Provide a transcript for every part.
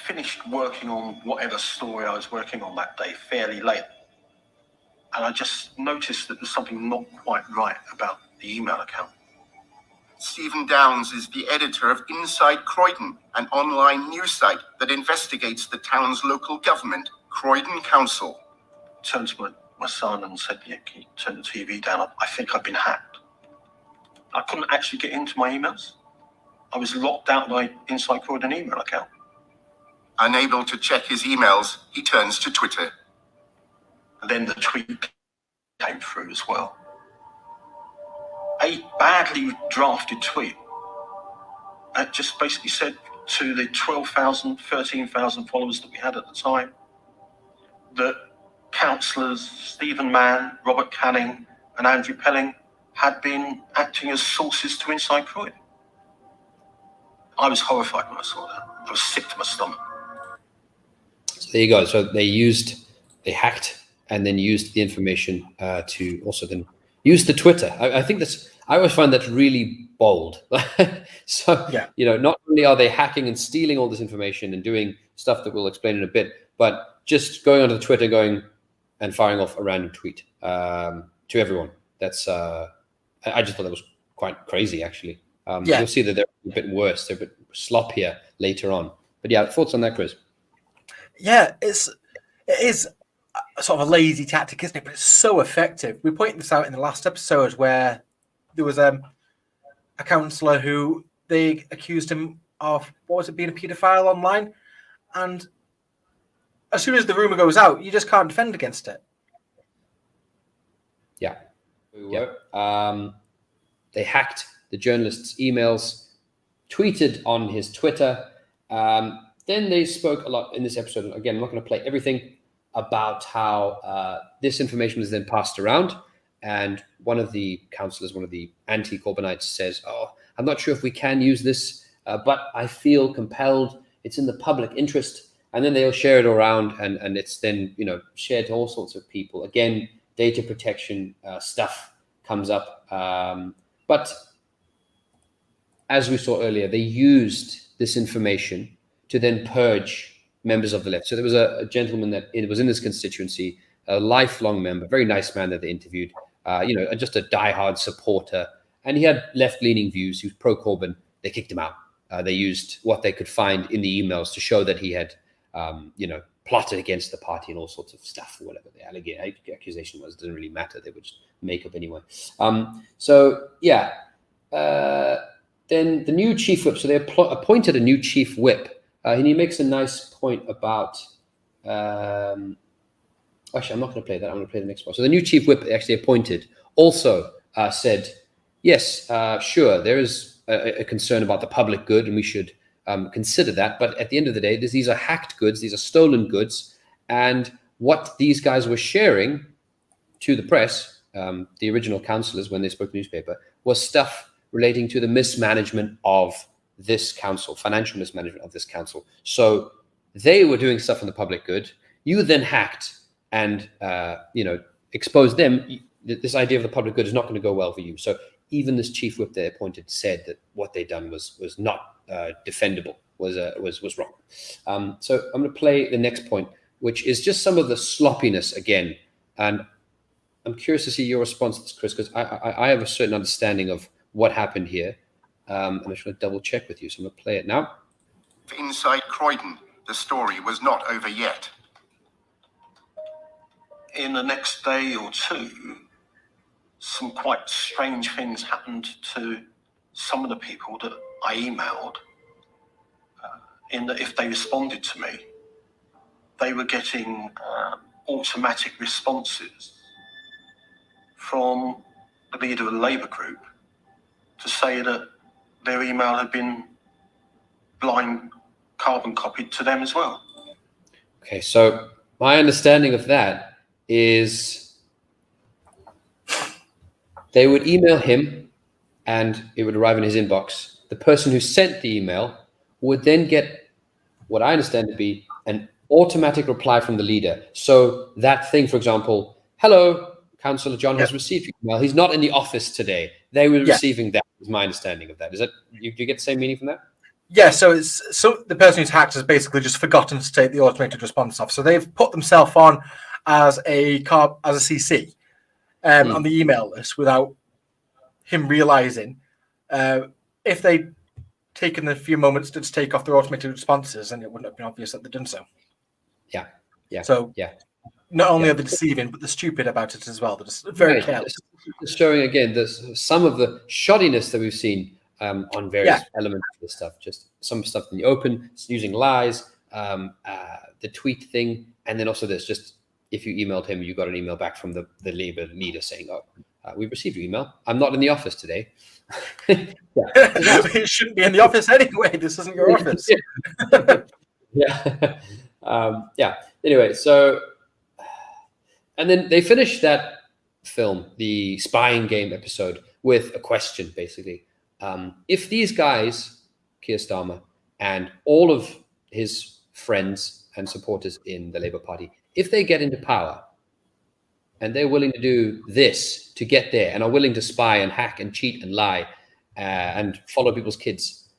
finished working on whatever story I was working on that day fairly late. And I just noticed that there's something not quite right about the email account. Stephen Downes is the editor of Inside Croydon, an online news site that investigates the town's local government, Croydon Council. I turned to my son and said, "Yeah, can you turn the TV down? I think I've been hacked." I couldn't actually get into my emails. I was locked out of my Inside Croydon email account. Unable to check his emails, he turns to Twitter. And then the tweet came through as well. A badly drafted tweet. It just basically said to the 12,000, 13,000 followers that we had at the time that councillors Stephen Mann, Robert Canning and Andrew Pelling had been acting as sources to Inside Croydon. I was horrified when I saw that. I was sick to my stomach. So there you go. So they hacked and then used the information to also then use the Twitter. I think I always find that really bold. So, yeah. Not only are they hacking and stealing all this information and doing stuff that we'll explain in a bit, but just going onto the Twitter, going and firing off a random tweet to everyone. That's I just thought that was quite crazy, actually. You'll see that they're a bit worse. They're a bit sloppier later on. But yeah, thoughts on that, Chris? Yeah, it is sort of a lazy tactic, isn't it? But it's so effective. We pointed this out in the last episode where there was a councillor who they accused him of, being a paedophile online. And as soon as the rumour goes out, you just can't defend against it. Yeah. They hacked the journalist's emails, tweeted on his Twitter. Then they spoke a lot in this episode. Again, I'm not going to play everything about how this information was then passed around. And one of the councillors, one of the anti-Corbynites says, I'm not sure if we can use this, but I feel compelled. It's in the public interest. And then they'll share it around and it's then, shared to all sorts of people. Again, data protection stuff comes up. But as we saw earlier, they used this information to then purge members of the left. So there was a gentleman that was in this constituency, a lifelong member, very nice man that they interviewed, just a diehard supporter. And he had left-leaning views. He was pro-Corbyn. They kicked him out. They used what they could find in the emails to show that he had, plotted against the party and all sorts of stuff, or whatever the accusation was. It doesn't really matter. They would just make up anyway. Then the new chief whip. So they appointed a new chief whip. And he makes a nice point about, actually, I'm not going to play that. I'm going to play the next part. So the new chief whip actually appointed also said, yes, sure, there is a concern about the public good and we should consider that. But at the end of the day, these are hacked goods. These are stolen goods. And what these guys were sharing to the press, the original councillors, when they spoke to the newspaper, was stuff relating to the mismanagement of this council, financial mismanagement of this council. So they were doing stuff in the public good. You then hacked and, exposed them. This idea of the public good is not going to go well for you. So even this chief whip they appointed said that what they'd done was not defendable, was wrong. So I'm going to play the next point, which is just some of the sloppiness again. And I'm curious to see your response to this, Chris, because I have a certain understanding of what happened here. I'm just going to double check with you. So I'm going to play it now. Inside Croydon, the story was not over yet. In the next day or two, some quite strange things happened to some of the people that I emailed. In that if they responded to me, they were getting automatic responses from the leader of the Labour group to say that their email had been blind carbon copied to them as well. Okay, so my understanding of that is they would email him and it would arrive in his inbox. The person who sent the email would then get what I understand to be an automatic reply from the leader. So that thing, for example, hello, Councillor John has received your email. He's not in the office today. They were receiving that, is my understanding of that. Is that, you get the same meaning from that? Yeah, so the person who's hacked has basically just forgotten to take the automated response off. So they've put themselves on as a CC on the email list without him realizing. If they'd taken a few moments to just take off their automated responses, then it wouldn't have been obvious that they'd done so. Yeah. So yeah. not only are they deceiving, but they're stupid about it as well. They're just very careless. Just showing again some of the shoddiness that we've seen on various elements of this stuff. Just some stuff in the open, using lies, the tweet thing, and then also there's just if you emailed him, you got an email back from the Labour leader saying, "Oh, we've received your email. I'm not in the office today." You shouldn't be in the office anyway. This isn't your office. Yeah. Anyway, so and then they finished that film, the spying game episode, with a question basically. If these guys, Keir Starmer and all of his friends and supporters in the Labour Party, if they get into power and they're willing to do this to get there and are willing to spy and hack and cheat and lie and follow people's kids,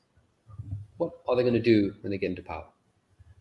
what are they going to do when they get into power?